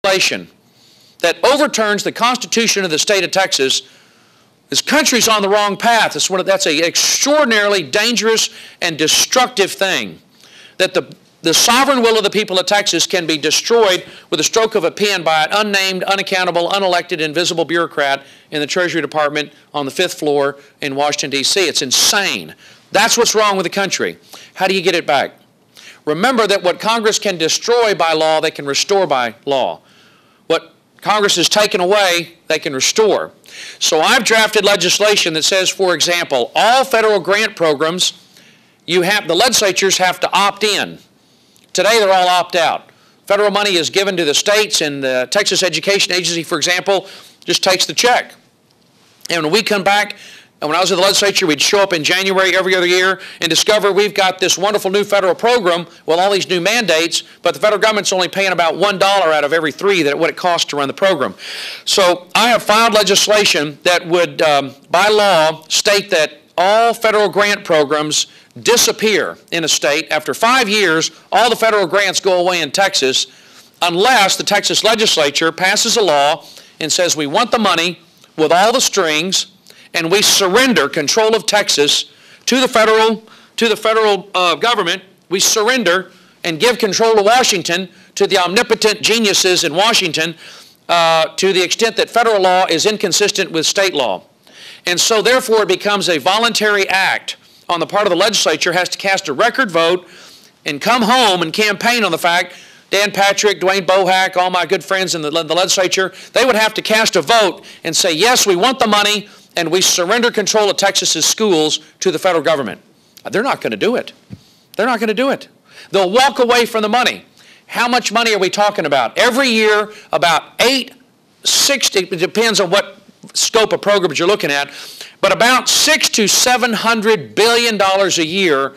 legislation that overturns the Constitution of the state of Texas, this country's on the wrong path. That's an extraordinarily dangerous and destructive thing. That the sovereign will of the people of Texas can be destroyed with a stroke of a pen by an unnamed, unaccountable, unelected, invisible bureaucrat in the Treasury Department on the 5th floor in Washington, D.C. It's insane. That's what's wrong with the country. How do you get it back? Remember that what Congress can destroy by law, they can restore by law. What Congress has taken away, they can restore. So I've drafted legislation that says, for example, all federal grant programs, the legislatures have to opt in. Today they're all opt out. Federal money is given to the states, and the Texas Education Agency, for example, just takes the check. And when we come back, and when I was in the legislature, we'd show up in January every other year and discover we've got this wonderful new federal program with all these new mandates, but the federal government's only paying about $1 out of every 3 that what it costs to run the program. So I have filed legislation that would, by law, state that all federal grant programs disappear in a state. After 5 years, all the federal grants go away in Texas unless the Texas legislature passes a law and says we want the money with all the strings, and we surrender control of Texas to the federal government. We surrender and give control to Washington to the omnipotent geniuses in Washington to the extent that federal law is inconsistent with state law. And so therefore it becomes a voluntary act on the part of the legislature, has to cast a record vote and come home and campaign on the fact, Dan Patrick, Dwayne Bohack, all my good friends in the legislature, they would have to cast a vote and say, yes, we want the money, and we surrender control of Texas's schools to the federal government. They're not going to do it. They're not going to do it. They'll walk away from the money. How much money are we talking about? Every year, about $860, it depends on what scope of programs you're looking at, but about $600 to $700 billion a year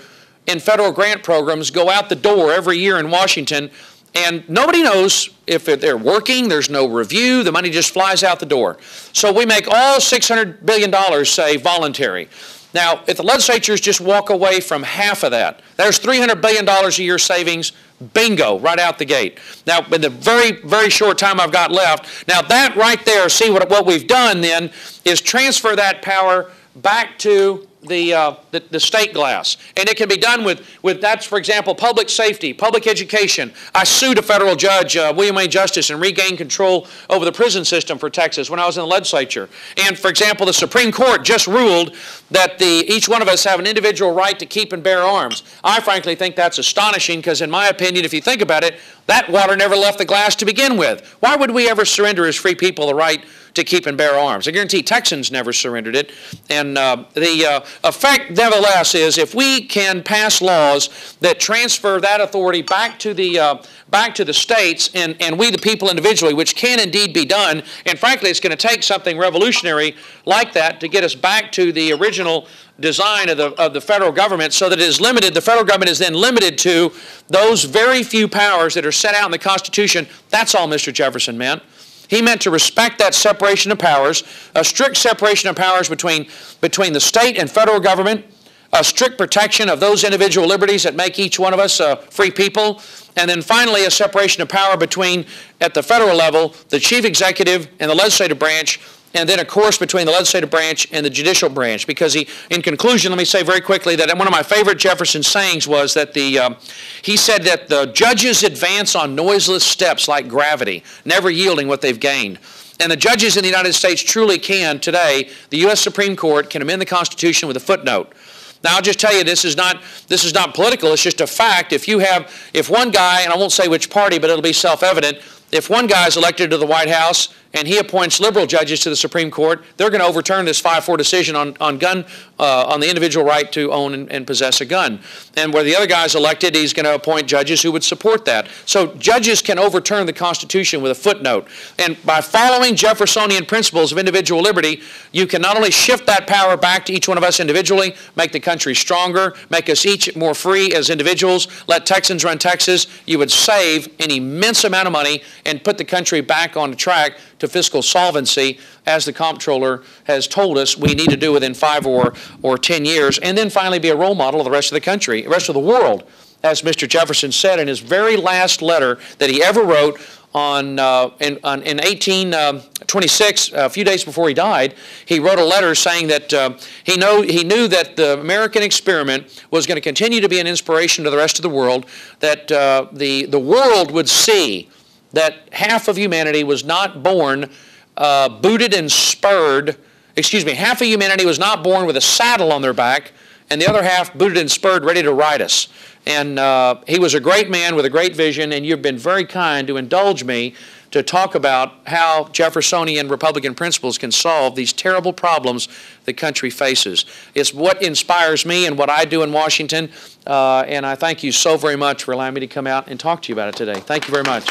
in federal grant programs go out the door every year in Washington, and nobody knows if they're working. There's no review. The money just flies out the door. So we make all $600 billion, say, voluntary. Now, if the legislatures just walk away from half of that, there's $300 billion a year savings, bingo, right out the gate. Now, in the very, very short time I've got left, now that right there, see what we've done then is transfer that power back to the state glass. And it can be done with that's, for example, public safety, public education. I sued a federal judge, William A. Justice, and regained control over the prison system for Texas when I was in the legislature. And, for example, the Supreme Court just ruled that each one of us have an individual right to keep and bear arms. I frankly think that's astonishing because, in my opinion, if you think about it, that water never left the glass to begin with. Why would we ever surrender as free people the right to keep and bear arms? I guarantee Texans never surrendered it. And the effect, nevertheless, is if we can pass laws that transfer that authority back to the states and we the people individually, which can indeed be done, and frankly it's going to take something revolutionary like that to get us back to the original design of the federal government so that it is limited. The federal government is then limited to those very few powers that are set out in the Constitution. That's all Mr. Jefferson meant. He meant to respect that separation of powers, a strict separation of powers between the state and federal government, a strict protection of those individual liberties that make each one of us free people, and then finally a separation of power between, at the federal level, the chief executive and the legislative branch, and then, of course, between the legislative branch and the judicial branch. Because in conclusion, let me say very quickly that one of my favorite Jefferson sayings was that he said that the judges advance on noiseless steps like gravity, never yielding what they've gained. And the judges in the United States truly can today. The U.S. Supreme Court can amend the Constitution with a footnote. Now, I'll just tell you, this is not political. It's just a fact. If one guy, and I won't say which party, but it'll be self-evident, if one guy is elected to the White House and he appoints liberal judges to the Supreme Court, they're going to overturn this 5-4 decision on the individual right to own and possess a gun. And where the other guy is elected, he's going to appoint judges who would support that. So judges can overturn the Constitution with a footnote. And by following Jeffersonian principles of individual liberty, you can not only shift that power back to each one of us individually, make the country stronger, make us each more free as individuals, let Texans run Texas, you would save an immense amount of money and put the country back on track to fiscal solvency, as the comptroller has told us we need to do within 5 or 10 years, and then finally be a role model of the rest of the country, the rest of the world, as Mr. Jefferson said in his very last letter that he ever wrote in 1826, a few days before he died, he wrote a letter saying that he knew that the American experiment was going to continue to be an inspiration to the rest of the world, that the world would see that half of humanity was not born booted and spurred, half of humanity was not born with a saddle on their back, and the other half booted and spurred, ready to ride us. And he was a great man with a great vision, and you've been very kind to indulge me to talk about how Jeffersonian Republican principles can solve these terrible problems the country faces. It's what inspires me and what I do in Washington, and I thank you so very much for allowing me to come out and talk to you about it today. Thank you very much.